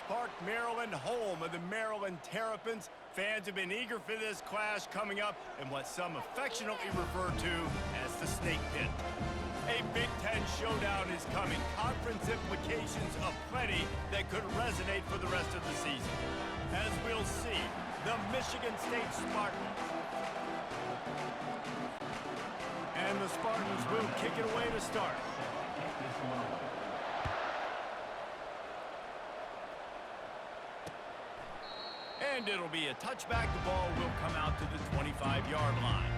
Park, Maryland, home of the Maryland Terrapins. Fans have been eager for this clash coming up in what some affectionately refer to as the Snake Pit. A Big Ten showdown is coming. Conference implications aplenty that could resonate for the rest of the season. As we'll see, the Michigan State Spartans. And the Spartans will kick it away to start. And it'll be a touchback. The ball will come out to the 25-yard line.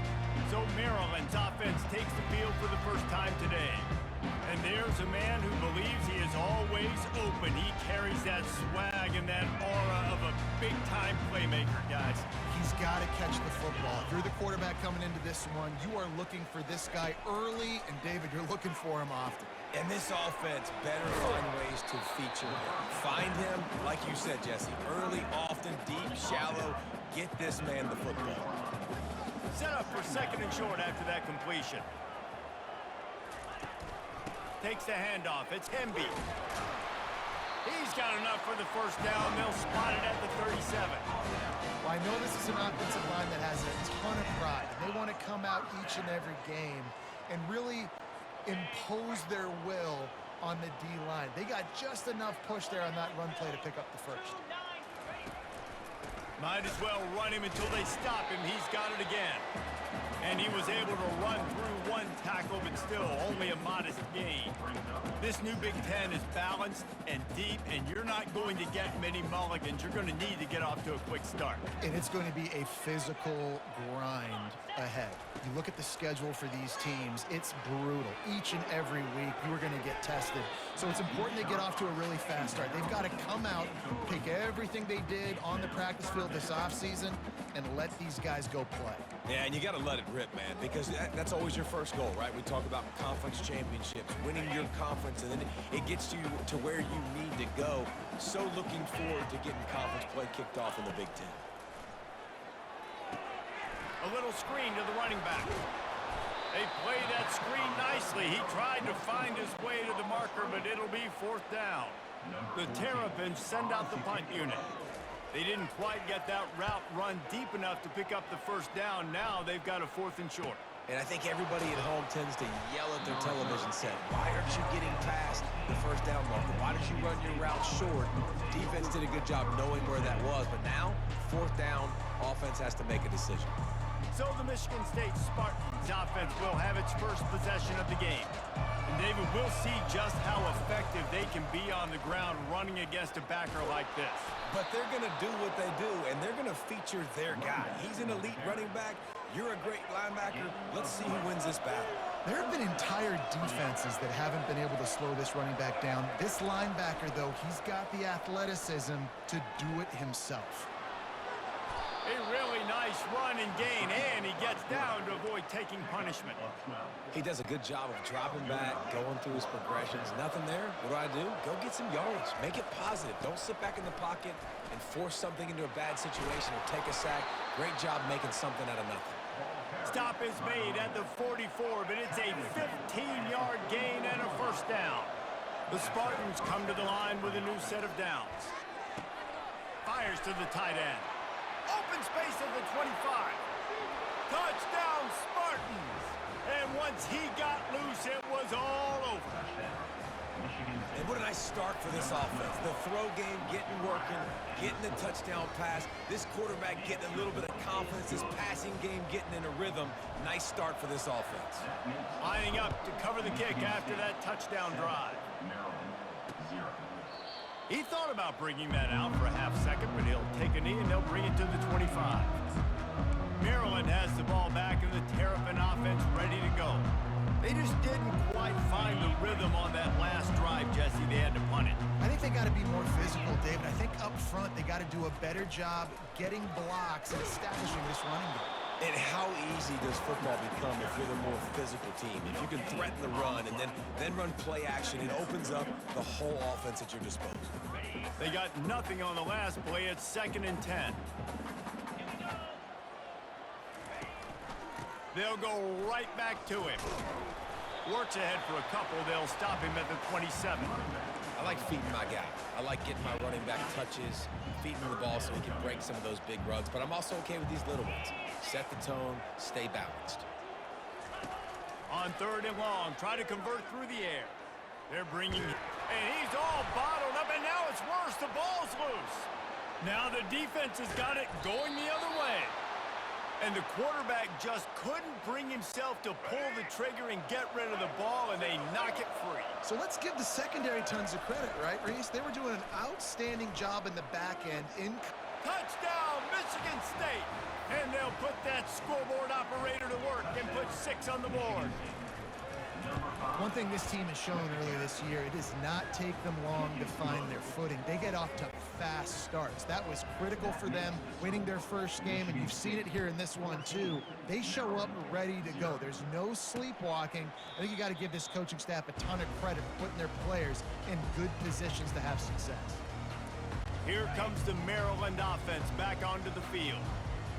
So Maryland's offense takes the field for the first time today. And there's a man who believes he is always open. He carries that swag and that aura of a big-time playmaker, guys. He's got to catch the football. If you're the quarterback coming into this one, you are looking for this guy early, and David, you're looking for him often. And this offense better find ways to feature him. Find him, like you said, Jesse, early, often, deep, shallow. Get this man the football. Set up for second and short after that completion. Takes the handoff. It's Hemby. He's got enough for the first down. They'll spot it at the 37. Well, I know this is an offensive line that has a ton of pride. They want to come out each and every game and really impose their will on the D-line. They got just enough push there on that run play to pick up the first. Might as well run him until they stop him. He's got it again. And he was able to run through one tackle, but still only a modest gain. This new Big Ten is balanced and deep, and you're not going to get many mulligans. You're going to need to get off to a quick start. And it's going to be a physical grind ahead. You look at the schedule for these teams, it's brutal. Each and every week, you are going to get tested. So it's important they get off to a really fast start. They've got to come out, pick everything they did on the practice field this offseason, and let these guys go play. Yeah, and you got to let it rip, man, because that's always your first goal, right? We talk about conference championships, winning your conference, and then it gets you to where you need to go. So looking forward to getting conference play kicked off in the Big Ten. A little screen to the running back. They play that screen nicely. He tried to find his way to the marker, but it'll be fourth down. The Terrapins send out the punt unit. They didn't quite get that route run deep enough to pick up the first down. Now they've got a fourth and short. And I think everybody at home tends to yell at their television set. Why aren't you getting past the first down marker? Why did you run your route short? Defense did a good job knowing where that was, but now, fourth down, offense has to make a decision. So the Michigan State Spartans offense will have its first possession of the game. And David, we'll see just how effective they can be on the ground running against a backer like this. But they're going to do what they do, and they're going to feature their guy. He's an elite running back. You're a great linebacker. Let's see who wins this battle. There have been entire defenses that haven't been able to slow this running back down. This linebacker, though, he's got the athleticism to do it himself. A really nice run and gain, and he gets down to avoid taking punishment. He does a good job of dropping back, going through his progressions. Nothing there. What do? Go get some yards. Make it positive. Don't sit back in the pocket and force something into a bad situation or take a sack. Great job making something out of nothing. Stop is made at the 44, but it's a 15-yard gain and a first down. The Spartans come to the line with a new set of downs. Fires to the tight end. Open space at the 25. Touchdown, Spartans! And once he got loose, it was all over. And what a nice start for this offense. The throw game getting working, getting the touchdown pass. This quarterback getting a little bit of confidence. This passing game getting in a rhythm. Nice start for this offense. Lining up to cover the kick after that touchdown drive. He thought about bringing that out for a half second, but he'll take a knee and they'll bring it to the 25. Maryland has the ball back and the Terrapin offense ready to go. They just didn't quite find the rhythm on that last drive, Jesse. They had to punt it. I think they got to be more physical, David. I think up front they got to do a better job getting blocks and establishing this running game. And how easy does football become if you're the more physical team? If you can threaten the run and then run play action, it opens up the whole offense at your disposal. They got nothing on the last play. It's 2nd and 10. They'll go right back to him. Works ahead for a couple. They'll stop him at the 27. I like feeding my guy. I like getting my running back touches, feeding him the ball so he can break some of those big runs. But I'm also okay with these little ones. Set the tone, stay balanced. On 3rd and long, try to convert through the air. They're bringing, and he's all bottled up, and now it's worse. The ball's loose. Now the defense has got it going the other way. And the quarterback just couldn't bring himself to pull the trigger and get rid of the ball, and they knock it free. So let's give the secondary tons of credit, right, Reese? They were doing an outstanding job in the back end. Touchdown, Michigan State! And they'll put that scoreboard operator to work and put 6 on the board. One thing this team has shown earlier this year, it does not take them long to find their footing. They get off to fast starts. That was critical for them winning their first game, and you've seen it here in this one too. They show up ready to go. There's no sleepwalking. I think you got to give this coaching staff a ton of credit for putting their players in good positions to have success. Here comes the Maryland offense back onto the field.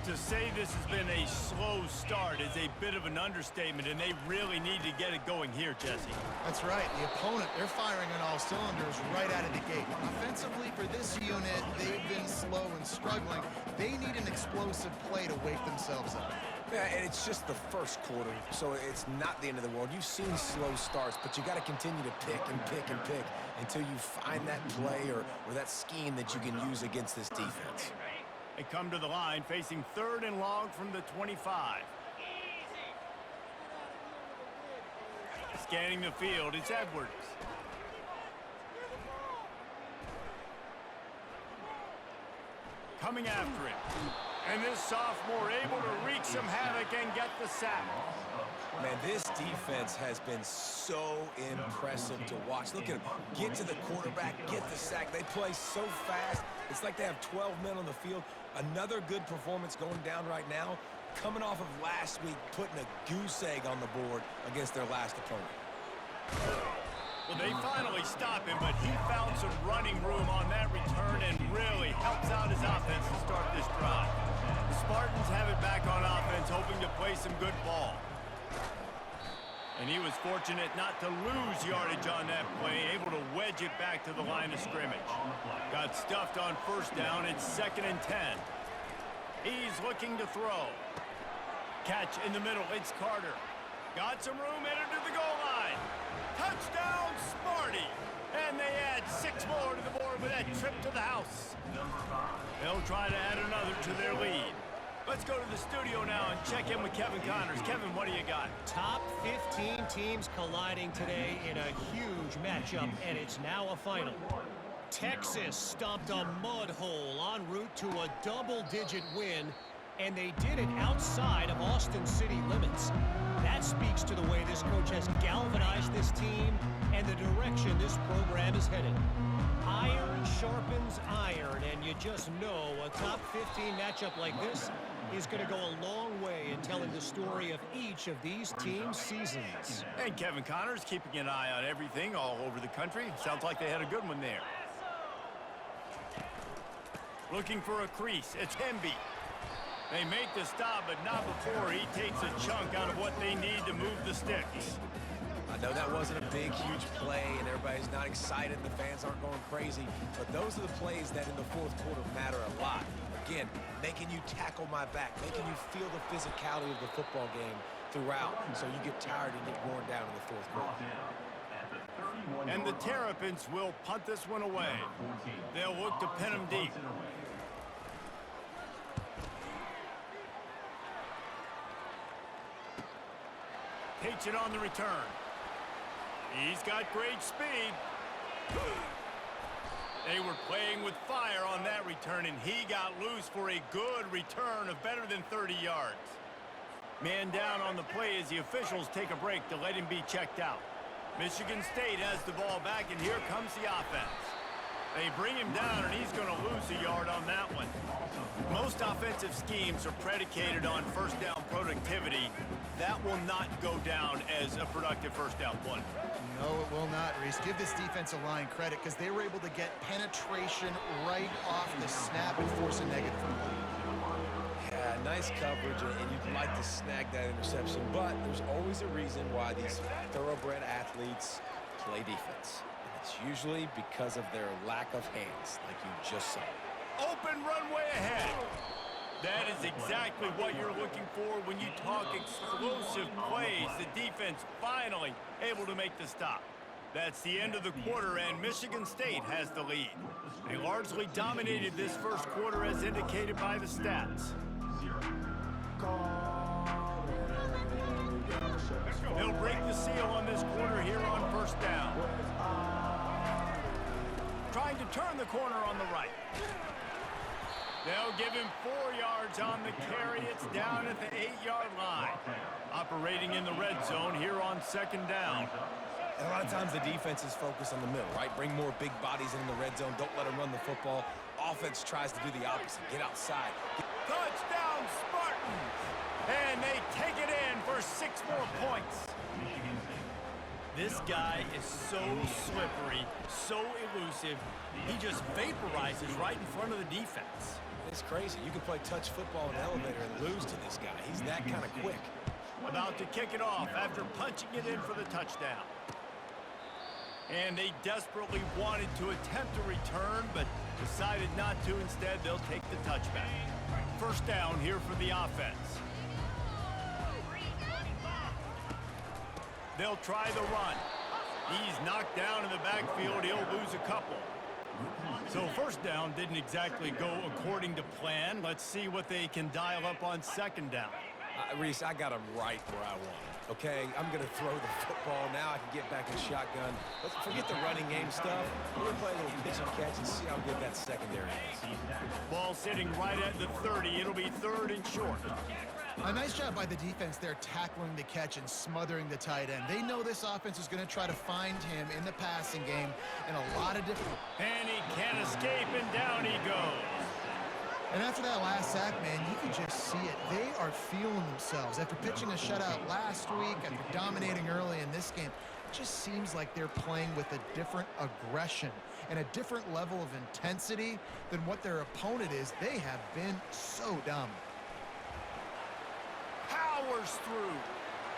To say this has been a slow start is a bit of an understatement, and they really need to get it going here, Jesse. That's right. The opponent, they're firing on all cylinders right out of the gate. Offensively, for this unit, they've been slow and struggling. They need an explosive play to wake themselves up. Yeah, and it's just the first quarter, so it's not the end of the world. You've seen slow starts, but you got to continue to pick and pick and pick until you find that play or that scheme that you can use against this defense. They come to the line facing 3rd and long from the 25. Scanning the field, it's Edwards. Coming after him. And this sophomore able to wreak some havoc and get the sack. Man, this defense has been so impressive to watch. Look at them. Get to the quarterback, get the sack. They play so fast. It's like they have 12 men on the field. Another good performance going down right now. Coming off of last week, putting a goose egg on the board against their last opponent. Well, they finally stop him, but he found some running room on that return and really helps out his offense to start this drive. The Spartans have it back on offense, hoping to play some good ball. And he was fortunate not to lose yardage on that play, able to wedge it back to the line of scrimmage. Got stuffed on 1st down. It's 2nd and 10. He's looking to throw. Catch in the middle. It's Carter. Got some room, headed to the goal line. Touchdown, Sparty. And they add 6 more to the board with that trip to the house. They'll try to add another to their lead. Let's go to the studio now and check in with Kevin Connors. Kevin, what do you got? Top 15 teams colliding today in a huge matchup, and it's now a final. Texas stomped a mud hole en route to a double-digit win, and they did it outside of Austin city limits. That speaks to the way this coach has galvanized this team and the direction this program is headed. Iron sharpens iron, and you just know a top 15 matchup like this is going to go a long way in telling the story of each of these teams' seasons. And Kevin Connors keeping an eye on everything all over the country. Sounds like they had a good one there. Looking for a crease. It's Hemby. They make the stop, but not before he takes a chunk out of what they need to move the sticks. I know that wasn't a big, huge play, and everybody's not excited, and the fans aren't going crazy, but those are the plays that in the 4th quarter matter a lot. Again, making you tackle my back, making you feel the physicality of the football game throughout, so you get tired and get worn down in the 4th quarter. And the Terrapins will punt this one away. They'll look to pin them deep. Takes it on the return. He's got great speed. They were playing with fire on that return, and he got loose for a good return of better than 30 yards. Man down on the play as the officials take a break to let him be checked out. Michigan State has the ball back, and here comes the offense. They bring him down, and he's going to lose a yard on that one. Most offensive schemes are predicated on 1st down productivity. That will not go down as a productive 1st down play. No, it will not, Reese. Give this defensive line credit because they were able to get penetration right off the snap and force a negative play. Yeah, nice coverage, and you'd like to snag that interception, but there's always a reason why these thoroughbred athletes play defense. It's usually because of their lack of hands, like you just saw. Open runway ahead. That is exactly what you're looking for when you talk explosive plays. The defense finally able to make the stop. That's the end of the quarter, and Michigan State has the lead. They largely dominated this first quarter as indicated by the stats. They'll break the seal on this quarter here on first down. Trying to turn the corner on the right. They'll give him 4 yards on the carry. It's down at the 8-yard line. Operating in the red zone here on second down. And a lot of times the defense is focused on the middle, right? Bring more big bodies in the red zone. Don't let them run the football. Offense tries to do the opposite. Get outside. Touchdown, Spartans! And they take it in for 6 more points. This guy is so slippery, so elusive. He just vaporizes right in front of the defense. It's crazy. You can play touch football in the elevator and lose to this guy. He's that kind of quick. About to kick it off after punching it in for the touchdown. And they desperately wanted to attempt a return, but decided not to. Instead, they'll take the touchback. First down here for the offense. They'll try the run. He's knocked down in the backfield. He'll lose a couple. So first down didn't exactly go according to plan. Let's see what they can dial up on second down. Reese, I got him right where I want him, okay? I'm going to throw the football. Now I can get back in shotgun. Let's forget the running game stuff. We're going to play a little pitch and catch and see how good that secondary is. Ball sitting right at the 30. It'll be third and short. A nice job by the defense there, tackling the catch and smothering the tight end. They know this offense is going to try to find him in the passing game in a lot of different... And he can't escape, and down he goes. And after that last sack, man, you can just see it. They are feeling themselves. After pitching a shutout last week, after dominating early in this game, it just seems like they're playing with a different aggression and a different level of intensity than what their opponent is. They have been so dominant. Powers through.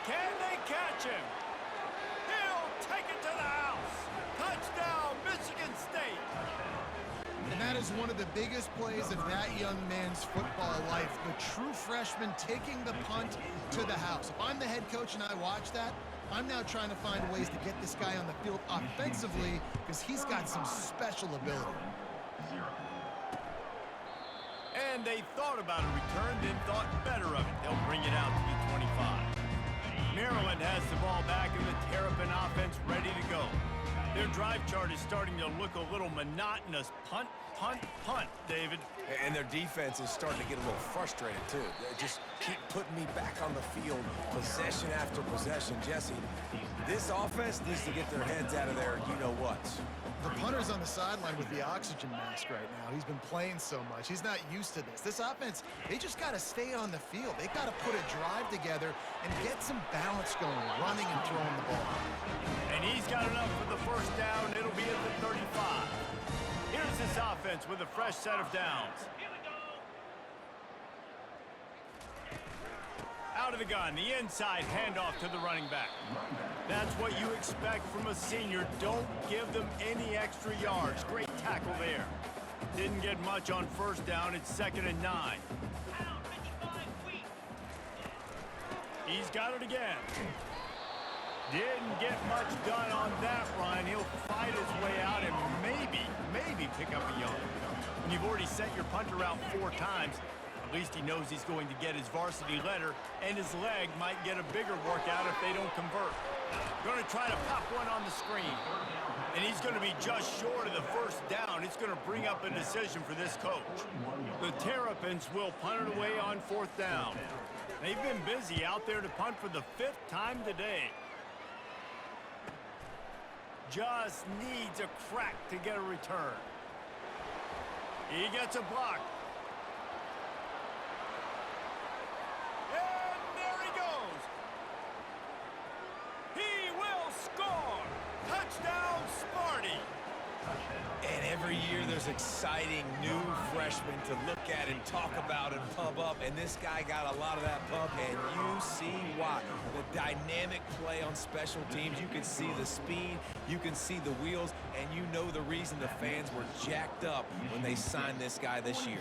Can they catch him? He'll take it to the house. Touchdown, Michigan State. And that is one of the biggest plays of that young man's football life. The true freshman taking the punt to the house. If I'm the head coach and I watch that, I'm now trying to find ways to get this guy on the field offensively because he's got some special ability. And they thought about a return, then thought better of it. They'll bring it out to the 25. Maryland has the ball back and the Terrapin offense ready to go. Their drive chart is starting to look a little monotonous. Punt, punt, punt, David. And their defense is starting to get a little frustrated, too. They just keep putting me back on the field, possession after possession. Jesse, this offense needs to get their heads out of their you-know-whats. The punter's on the sideline with the oxygen mask right now. He's been playing so much. He's not used to this. This offense, they just got to stay on the field. They got to put a drive together and get some balance going, running and throwing the ball. And he's got enough for the first down. It'll be at the 35. Here's this offense with a fresh set of downs. Out of the gun, the inside handoff to the running back. That's what you expect from a senior. Don't give them any extra yards. Great tackle there. Didn't get much on first down. It's 2nd and 9. He's got it again. Didn't get much done on that run. He'll fight his way out and maybe pick up a yard. When you've already sent your punter out 4 times, at least he knows he's going to get his varsity letter, and his leg might get a bigger workout if they don't convert. Going to try to pop one on the screen. And he's going to be just short of the first down. It's going to bring up a decision for this coach. The Terrapins will punt it away on 4th down. They've been busy out there to punt for the 5th time today. Just needs a crack to get a return. He gets a block. And there he goes. He will score. Touchdown, Sparty. And Every year there's exciting new freshmen to look at and talk about and pump up, and this guy got a lot of that pump, and you see why. The dynamic play on special teams, you can see the speed, you can see the wheels, and you know the reason the fans were jacked up when they signed this guy this year.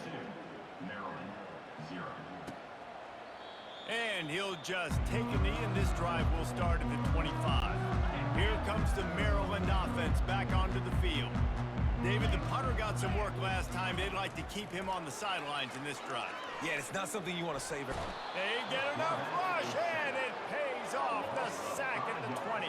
And he'll just take a knee, and this drive will start at the 25. Here comes the Maryland offense back onto the field. David, the punter got some work last time. They'd like to keep him on the sidelines in this drive. Yeah, it's not something you want to savor. They get enough rush, and it pays off. The sack at the 20.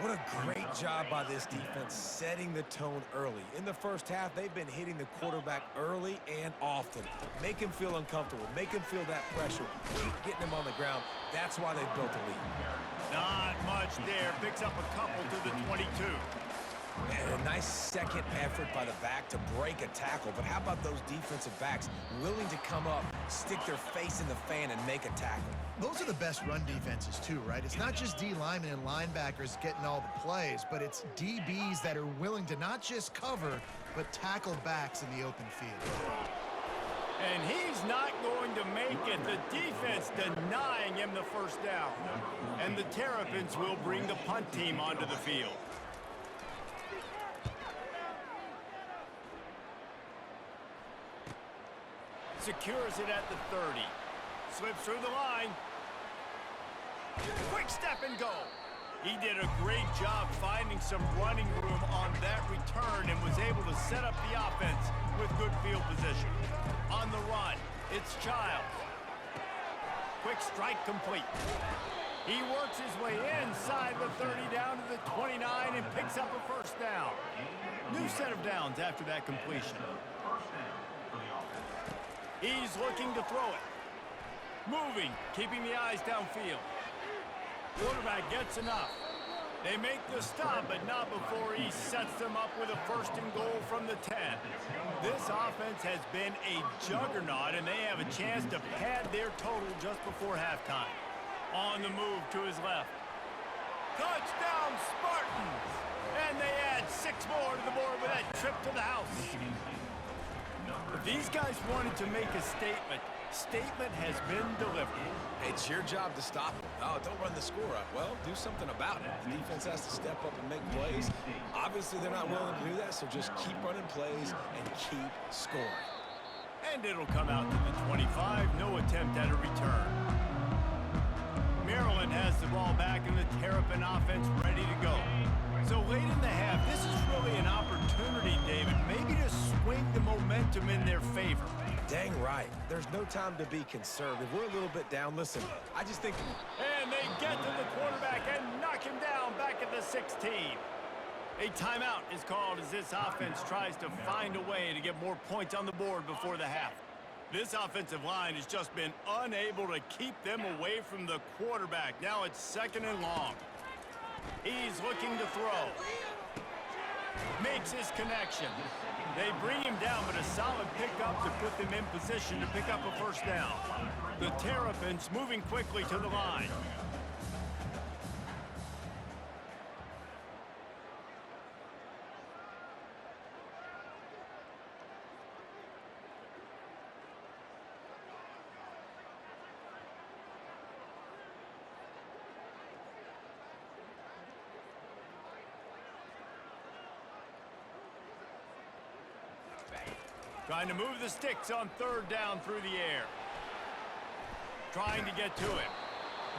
What a great job by this defense setting the tone early. In the first half, they've been hitting the quarterback early and often. Make him feel uncomfortable. Make him feel that pressure. Keep getting him on the ground. That's why they built a lead. Not much there. Picks up a couple to the 22. And a nice second effort by the back to break a tackle. But how about those defensive backs willing to come up, stick their face in the fan, and make a tackle? Those are the best run defenses, too, right? It's not just D linemen and linebackers getting all the plays, but it's DBs that are willing to not just cover, but tackle backs in the open field. And he's not going to make it. The defense denying him the first down. And the Terrapins will bring the punt team onto the field. Secures it at the 30. Slips through the line. Quick step and go. He did a great job finding some running room on that return and was able to set up the offense with good field position. On the run, it's Childs. Quick strike complete. He works his way inside the 30 down to the 29 and picks up a first down. New set of downs after that completion. He's looking to throw it. Moving, keeping the eyes downfield. Quarterback gets enough. They make the stop, but not before he sets them up with a first and goal from the 10. This offense has been a juggernaut, and they have a chance to pad their total just before halftime. On the move to his left. Touchdown, Spartans! And they add 6 more to the board with that trip to the house. If these guys wanted to make a statement has been delivered. It's your job to stop them. Oh, don't run the score up. Well, do something about it. The defense has to step up and make plays. Obviously, they're not willing to do that, so just keep running plays and keep scoring. And it'll come out to the 25. No attempt at a return. Maryland has the ball back, and the Terrapin offense ready to go. So late in the half, this is really an opportunity, David, maybe to swing the momentum in their favor. Dang right. There's no time to be conservative. We're a little bit down. Listen, I just think... And they get to the quarterback and knock him down back at the 16. A timeout is called as this offense tries to find a way to get more points on the board before the half. This offensive line has just been unable to keep them away from the quarterback. Now it's 2nd and long. He's looking to throw. Makes his connection. They bring him down, but a solid pickup to put them in position to pick up a first down. The Terrapins moving quickly to the line. Trying to move the sticks on 3rd down through the air. Trying to get to him.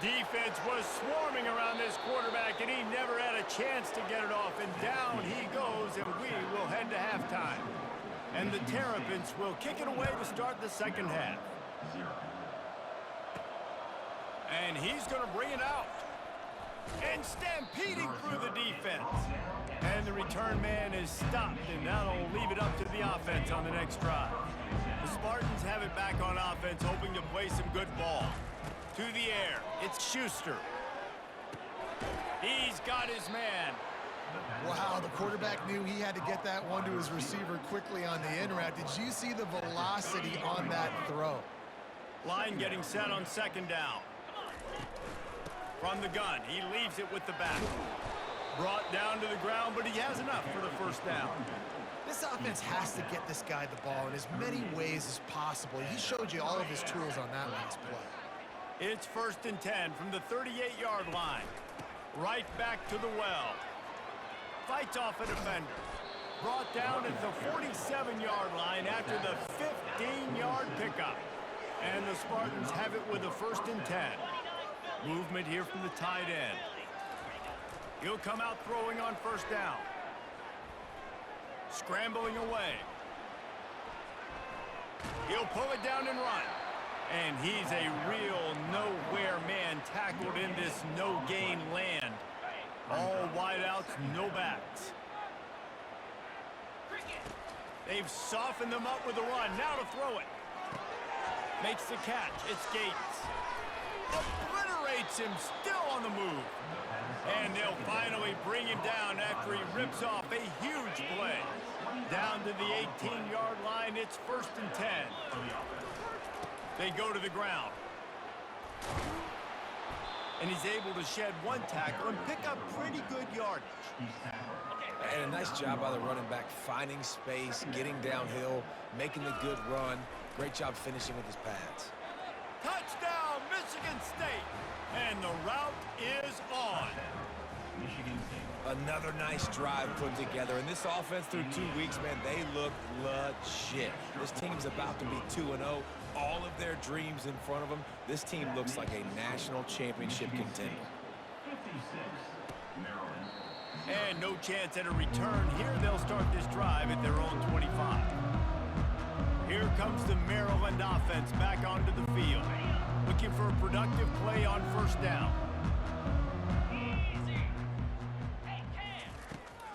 Defense was swarming around this quarterback, and he never had a chance to get it off. And down he goes, and we will head to halftime. And the Terrapins will kick it away to start the 2nd half. And he's going to bring it out. And stampeding through the defense. And the return man is stopped, and that'll leave it up to the offense on the next drive. The Spartans have it back on offense, hoping to play some good ball. To the air, it's Schuster. He's got his man. Wow, the quarterback knew he had to get that one to his receiver quickly on the in route. Did you see the velocity on that throw? Line getting set on 2nd down. From the gun, he leaves it with the back. Brought down to the ground, but he has enough for the first down. This offense has to get this guy the ball in as many ways as possible. He showed you all of his tools on that last play. It's 1st and 10 from the 38-yard line. Right back to the well. Fights off a defender. Brought down at the 47-yard line after the 15-yard pickup. And the Spartans have it with a 1st and 10. Movement here from the tight end. He'll come out throwing on 1st down. Scrambling away. He'll pull it down and run. And he's a real nowhere man tackled in this no-gain land. All wideouts, no backs. They've softened them up with a run. Now to throw it. Makes the catch. It's Gates. Obliterates him, still on the move. And they'll finally bring him down after he rips off a huge play. Down to the 18-yard line, it's 1st and 10. They go to the ground. And he's able to shed one tackle and pick up pretty good yardage. And a nice job by the running back, finding space, getting downhill, making the good run. Great job finishing with his pads. Touchdown, Michigan State! And the route is on. Another nice drive put together. And this offense through 2 weeks, man, they look legit. This team's about to be 2-0. All of their dreams in front of them. This team looks like a national championship contender. And no chance at a return here. They'll start this drive at their own 25. Here comes the Maryland offense back onto the field. Looking for a productive play on 1st down.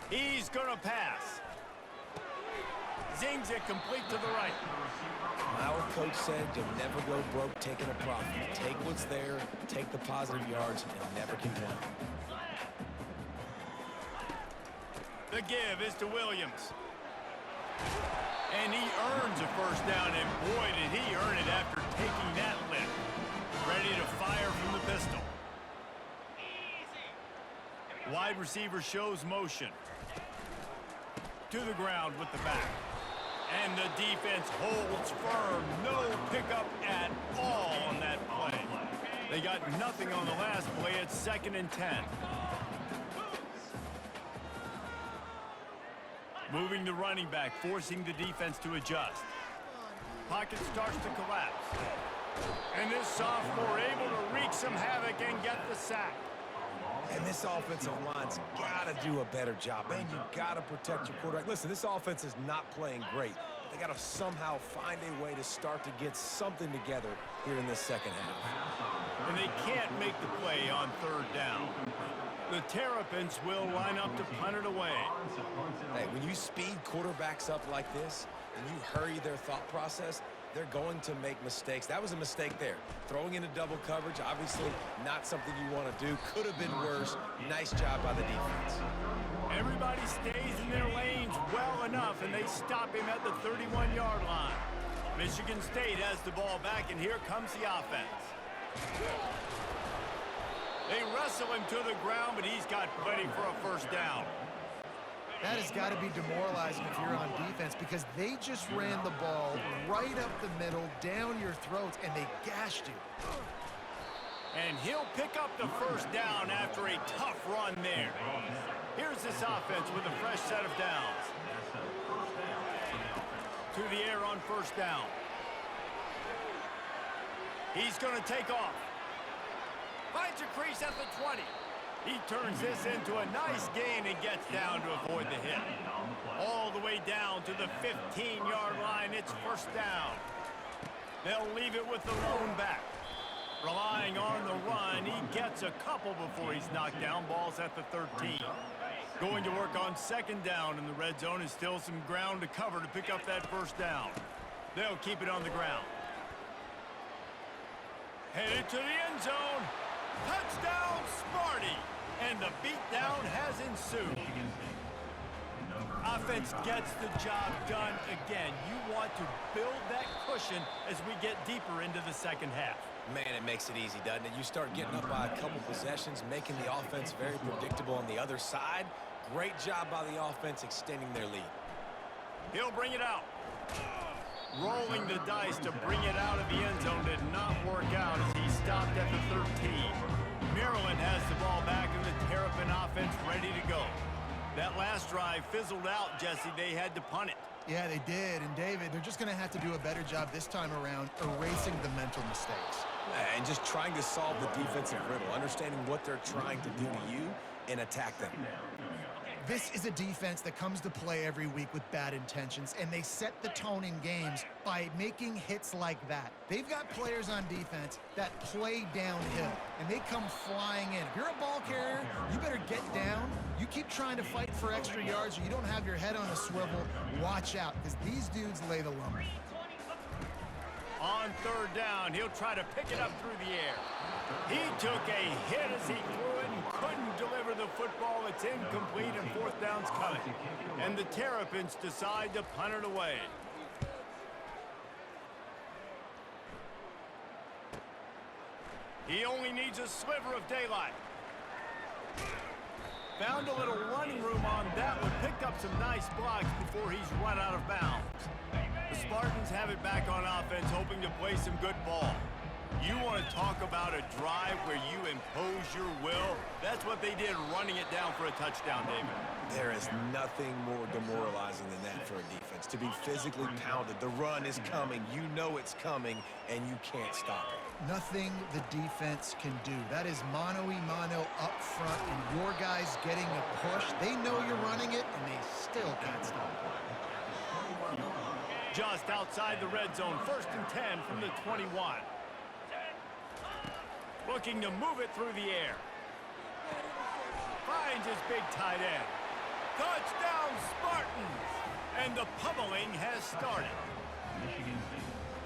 He's going to pass. Zings it complete to the right. Our coach said you'll never go broke taking a profit. Take what's there, take the positive yards, and never complain. The give is to Williams. And he earns a 1st down, and boy, did he earn it after taking that lift. Ready to fire from the pistol. Wide receiver shows motion. To the ground with the back. And the defense holds firm. No pickup at all on that play. They got nothing on the last play. It's 2nd and 10. Moving the running back, forcing the defense to adjust. Pocket starts to collapse. And this sophomore able to wreak some havoc and get the sack. And this offensive line's got to do a better job. Man, you got to protect your quarterback. Listen, this offense is not playing great. But they got to somehow find a way to start to get something together here in this 2nd half. And they can't make the play on 3rd down. The Terrapins will line up to punt it away. Hey, when you speed quarterbacks up like this and you hurry their thought process, they're going to make mistakes. That was a mistake there. Throwing into double coverage, obviously not something you want to do. Could have been worse. Nice job by the defense. Everybody stays in their lanes well enough, and they stop him at the 31-yard line. Michigan State has the ball back, and here comes the offense. They wrestle him to the ground, but he's got plenty for a 1st down. That has got to be demoralizing if you're on defense because they just ran the ball right up the middle, down your throats, and they gashed you. And he'll pick up the 1st down after a tough run there. Here's this offense with a fresh set of downs. To the air on 1st down. He's going to take off. Finds a crease at the 20. He turns this into a nice gain and gets down to avoid the hit. All the way down to the 15-yard line. It's 1st down. They'll leave it with the lone back. Relying on the run, he gets a couple before he's knocked down. Ball's at the 13. Going to work on 2nd down in the red zone is still some ground to cover to pick up that 1st down. They'll keep it on the ground. Headed to the end zone. Touchdown, Sparty! And the beatdown has ensued. Offense gets the job done again. You want to build that cushion as we get deeper into the 2nd half. Man, it makes it easy, doesn't it? You start getting up by a couple possessions, making the offense very predictable on the other side. Great job by the offense extending their lead. He'll bring it out. Rolling the dice to bring it out of the end zone did not work out as he stopped at the 13. Maryland has the ball back and the Terrapin offense ready to go. That last drive fizzled out, Jesse. They had to punt it. Yeah, they did. And, David, they're just going to have to do a better job this time around erasing the mental mistakes. And just trying to solve the defensive riddle, understanding what they're trying to do to you and attack them. This is a defense that comes to play every week with bad intentions, and they set the tone in games by making hits like that. They've got players on defense that play downhill, and they come flying in. If you're a ball carrier, you better get down. You keep trying to fight for extra yards, or you don't have your head on a swivel. Watch out, because these dudes lay the lumber. On third down, he'll try to pick it up through the air. He took a hit as he threw it and couldn't deliver the football. It's incomplete and fourth down's coming. And the Terrapins decide to punt it away. He only needs a sliver of daylight. Found a little running room on that one. Picked up some nice blocks before he's run out of bounds. The Spartans have it back on offense, hoping to play some good ball. You want to talk about a drive where you impose your will? That's what they did, running it down for a touchdown, David. There is nothing more demoralizing than that for a defense. To be physically pounded. The run is coming. You know it's coming, and you can't stop it. Nothing the defense can do. That is mano-a-mano up front, and your guys getting a push. They know you're running it, and they still can't stop it. Just outside the red zone, 1st and 10 from the 21. Looking to move it through the air. Finds his big tight end. Touchdown, Spartans! And the pummeling has started.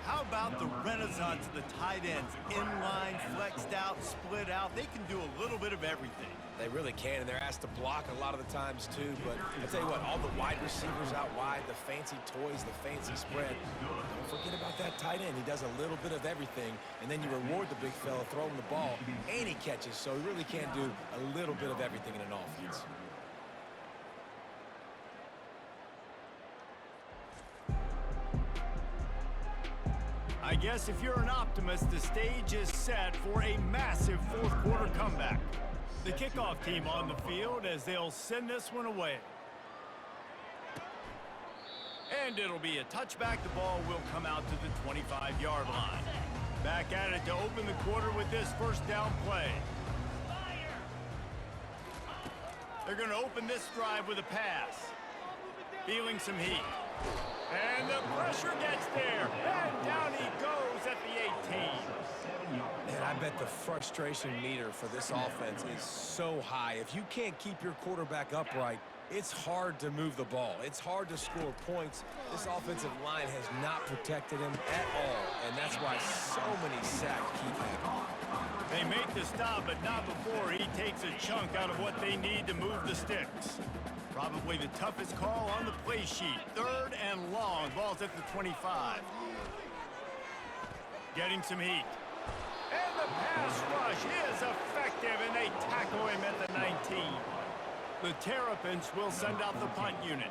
How about the renaissance of the tight ends? Inline, flexed out, split out. They can do a little bit of everything. They really can, and they're asked to block a lot of the times, too. But I'll tell you what, all the wide receivers out wide, the fancy toys, the fancy spread, don't forget about that tight end. He does a little bit of everything, and then you reward the big fella, throw him the ball, and he catches. So he really can do a little bit of everything in an offense. I guess if you're an optimist, the stage is set for a massive fourth quarter comeback. The kickoff team on the field as they'll send this one away. And it'll be a touchback. The ball will come out to the 25-yard line. Back at it to open the quarter with this first down play. They're going to open this drive with a pass. Feeling some heat. And the pressure gets there. And down he goes at the 18. And I bet the frustration meter for this offense is so high. If you can't keep your quarterback upright, it's hard to move the ball. It's hard to score points. This offensive line has not protected him at all, and that's why so many sacks keep happening. They make the stop, but not before he takes a chunk out of what they need to move the sticks. Probably the toughest call on the play sheet. 3rd and long. Ball's at the 25. Getting some heat. And the pass rush is effective, and they tackle him at the 19. The Terrapins will send out the punt unit.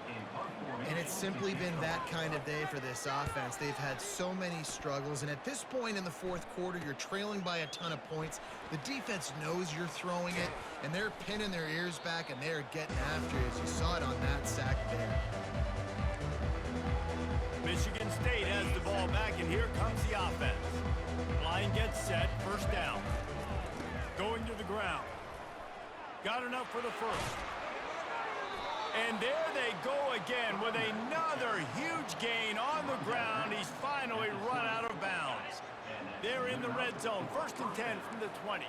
And it's simply been that kind of day for this offense. They've had so many struggles, and at this point in the fourth quarter, you're trailing by a ton of points. The defense knows you're throwing it, and they're pinning their ears back, and they're getting after it, as you saw it on that sack there. Michigan State has the ball back, and here comes the offense. Line gets set, first down. Going to the ground. Got enough for the first. And there they go again with another huge gain on the ground. He's finally run out of bounds. They're in the red zone, 1st and 10 from the 20.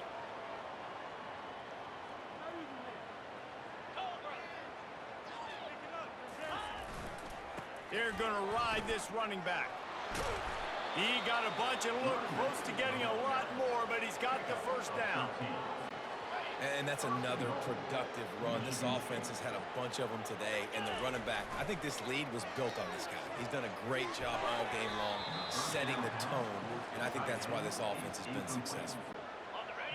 They're going to ride this running back. He got a bunch and looked close to getting a lot more, but he's got the first down. And that's another productive run. This offense has had a bunch of them today, and the running back, I think this lead was built on this guy. He's done a great job all game long, setting the tone, and I think that's why this offense has been successful.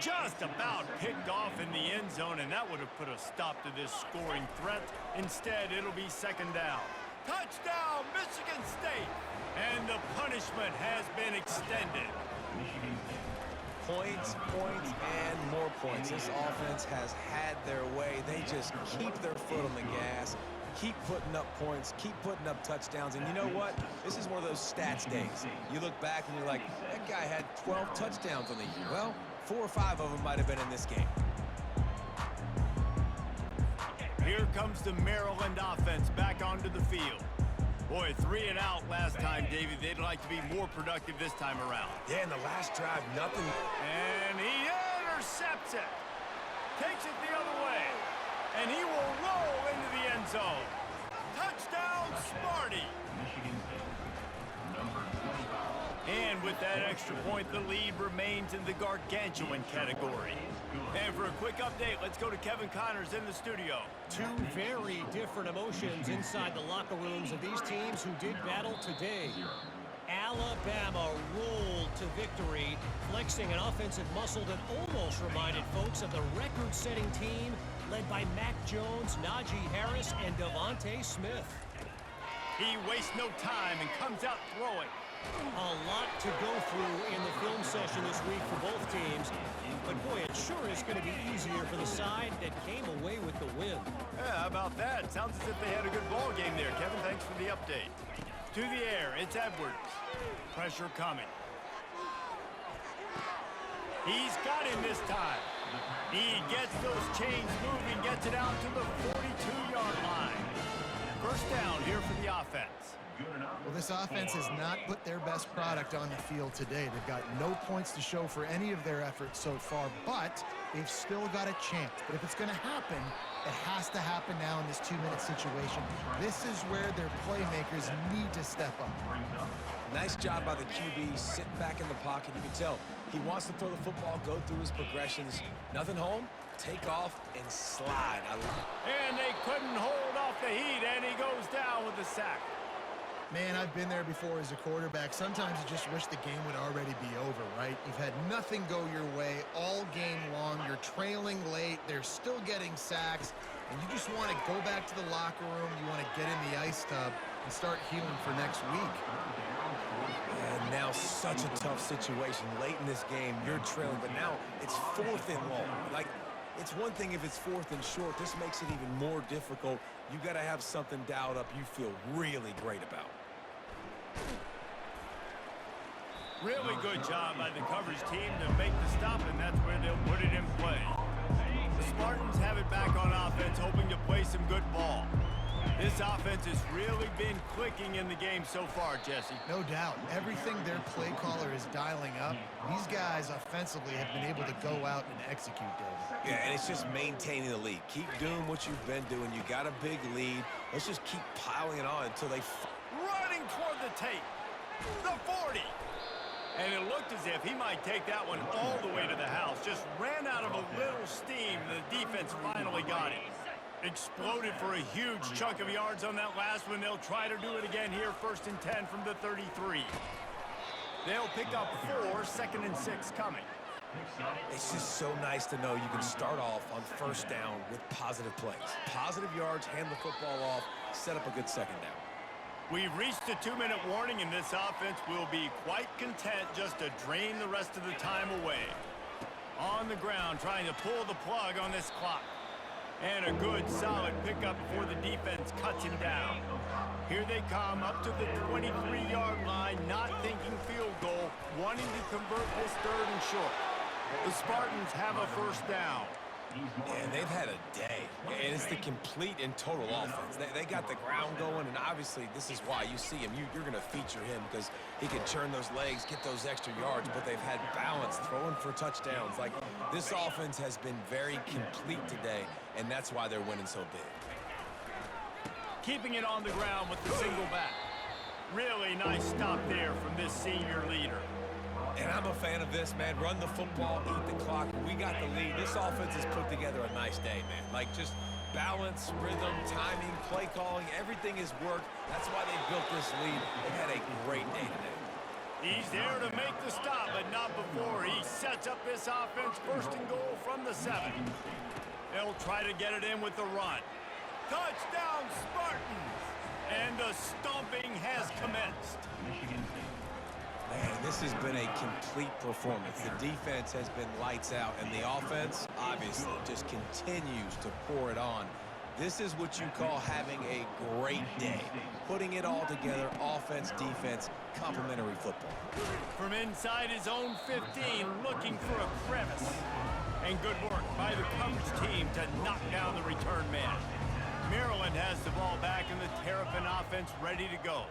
Just about picked off in the end zone, and that would have put a stop to this scoring threat. Instead, it'll be 2nd down. Touchdown, Michigan State! And the punishment has been extended. Points, points, and more points. This offense has had their way. They just keep their foot on the gas, keep putting up points, keep putting up touchdowns. And you know what? This is one of those stats days. You look back and you're like, that guy had 12 touchdowns on the year. Well, 4 or 5 of them might have been in this game. Here comes the Maryland offense back onto the field. Boy, 3 and out last time, Davey. They'd like to be more productive this time around. Yeah, in the last drive, nothing. And he intercepts it. Takes it the other way. And he will roll into the end zone. Touchdown, Sparty. And with that extra point, the lead remains in the gargantuan category. And for a quick update, let's go to Kevin Connors in the studio. Two very different emotions inside the locker rooms of these teams who did battle today. Alabama rolled to victory, flexing an offensive muscle that almost reminded folks of the record-setting team led by Mac Jones, Najee Harris, and Devontae Smith. He wastes no time and comes out throwing. A lot to go through in the film session this week for both teams. But boy, it sure is going to be easier for the side that came away with the win. Yeah, how about that? Sounds as if they had a good ball game there. Kevin, thanks for the update. To the air, it's Edwards. Pressure coming. He's got him this time. He gets those chains moving, gets it out to the 42-yard line. First down here for the offense. Well, this offense has not put their best product on the field today. They've got no points to show for any of their efforts so far, but they've still got a chance. But if it's going to happen, it has to happen now in this 2-minute situation. This is where their playmakers need to step up. Nice job by the QB, sitting back in the pocket. You can tell he wants to throw the football, go through his progressions. Nothing home, take off, and slide. I love it. And they couldn't hold off the heat, and he goes down with the sack. Man, I've been there before as a quarterback. Sometimes you just wish the game would already be over, right? You've had nothing go your way all game long. You're trailing late. They're still getting sacks. And you just want to go back to the locker room. You want to get in the ice tub and start healing for next week. And now such a tough situation. Late in this game, you're trailing, but now it's 4th and long. Like, it's one thing if it's 4th and short. This makes it even more difficult. You got to have something dialed up you feel really great about. Really good job by the coverage team to make the stop, and that's where they'll put it in play. The Spartans have it back on offense, hoping to play some good ball. This offense has really been clicking in the game so far, Jesse. No doubt. Everything their play caller is dialing up, these guys offensively have been able to go out and execute, David. Yeah, and it's just maintaining the lead. Keep doing what you've been doing. You got a big lead. Let's just keep piling it on until they... Running toward the tape. The 40. And it looked as if he might take that one all the way to the house. Just ran out of a little steam. The defense finally got it. Exploded for a huge chunk of yards on that last one. They'll try to do it again here. 1st and 10 from the 33. They'll pick up 4, 2nd and 6 coming. It's just so nice to know you can start off on 1st down with positive plays. Positive yards, hand the football off, set up a good 2nd down. We've reached a 2-minute warning, and this offense will be quite content just to drain the rest of the time away. On the ground, trying to pull the plug on this clock. And a good, solid pickup before the defense cuts him down. Here they come up to the 23-yard line, not thinking field goal, wanting to convert this 3rd and short. The Spartans have a 1st down. And they've had a day. And it's the complete and total offense. They got the ground going, and obviously this is why you see him. You're going to feature him because he can turn those legs, get those extra yards, but they've had balance, throwing for touchdowns. Like, this offense has been very complete today, and that's why they're winning so big. Keeping it on the ground with the single back. Really nice stop there from this senior leader. And I'm a fan of this, man. Run the football, eat the clock. We got the lead. This offense has put together a nice day, man. Like, just balance, rhythm, timing, play calling, everything has worked. That's why they built this lead. They've had a great day today. He's there to make the stop, but not before. He sets up this offense 1st and goal from the 7. They'll try to get it in with the run. Touchdown, Spartans! And the stomping has commenced. Man, this has been a complete performance. The defense has been lights out, and the offense, obviously, just continues to pour it on. This is what you call having a great day. Putting it all together, offense, defense, complementary football. From inside his own 15, looking for a crevice. And good work by the coverage team to knock down the return man. Maryland has the ball back and the Terrapin offense ready to go.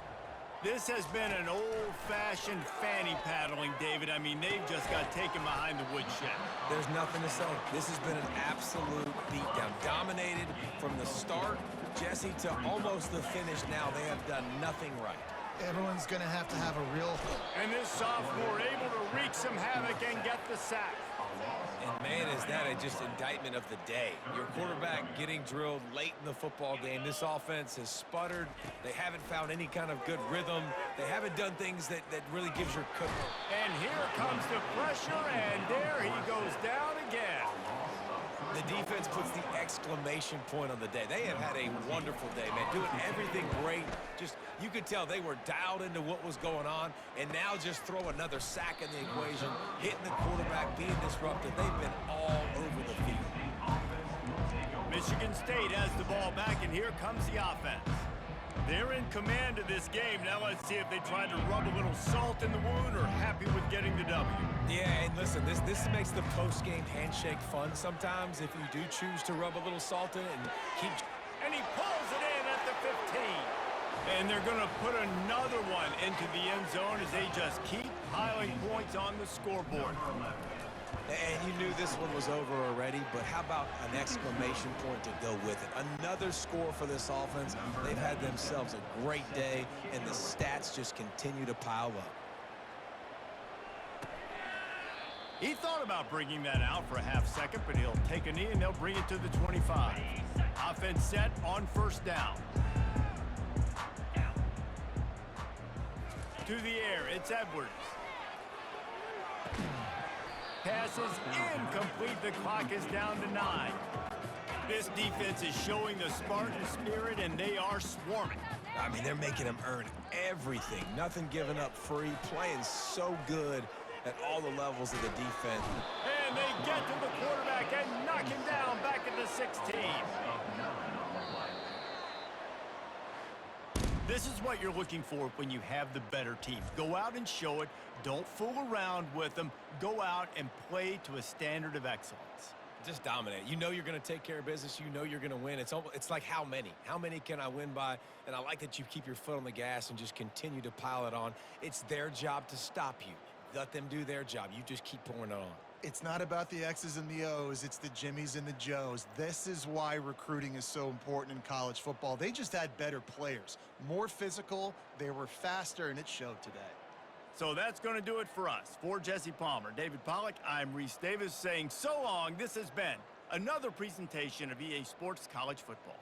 This has been an old-fashioned fanny paddling, David. I mean, they've just got taken behind the woodshed. There's nothing to say. This has been an absolute beatdown. Dominated from the start, Jesse, to almost the finish now. They have done nothing right. Everyone's going to have a real... And this sophomore able to wreak some havoc and get the sack. And man, is that just indictment of the day. Your quarterback getting drilled late in the football game. This offense has sputtered. They haven't found any kind of good rhythm. They haven't done things that really gives your cook. And here comes the pressure, and there he goes down again. The defense puts the exclamation point on the day. They have had a wonderful day, man. Doing everything great. Just, you could tell they were dialed into what was going on, and now just throw another sack in the equation, hitting the quarterback, being disruptive. They've been all over the field. Michigan State has the ball back, and here comes the offense. They're in command of this game. Now let's see if they try to rub a little salt in the wound or happy with getting the W. Yeah, and listen, this makes the post-game handshake fun sometimes if you do choose to rub a little salt in it and keep... And he pulls it in at the 15. And they're going to put another one into the end zone as they just keep piling points on the scoreboard. And you knew this one was over already, but how about an exclamation point to go with it? Another score for this offense. They've had themselves a great day, and the stats just continue to pile up. He thought about bringing that out for a half second, but he'll take a knee and they'll bring it to the 25. Offense set on first down. To the air, it's Edwards. Pass is incomplete. The clock is down to 9. This defense is showing the Spartan spirit, and they are swarming. I mean, they're making them earn everything. Nothing given up free. Playing so good at all the levels of the defense. And they get to the quarterback and knock him down back at the 16. This is what you're looking for when you have the better team. Go out and show it. Don't fool around with them. Go out and play to a standard of excellence. Just dominate. You know you're going to take care of business. You know you're going to win. It's like how many? How many can I win by? And I like that you keep your foot on the gas and just continue to pile it on. It's their job to stop you. Let them do their job. You just keep pouring it on. It's not about the X's and the O's. It's the Jimmies and the Joes. This is why recruiting is so important in college football. They just had better players, more physical, they were faster, and it showed today. So that's going to do it for us. For Jesse Palmer, David Pollack, I'm Reese Davis saying so long. This has been another presentation of EA Sports College Football.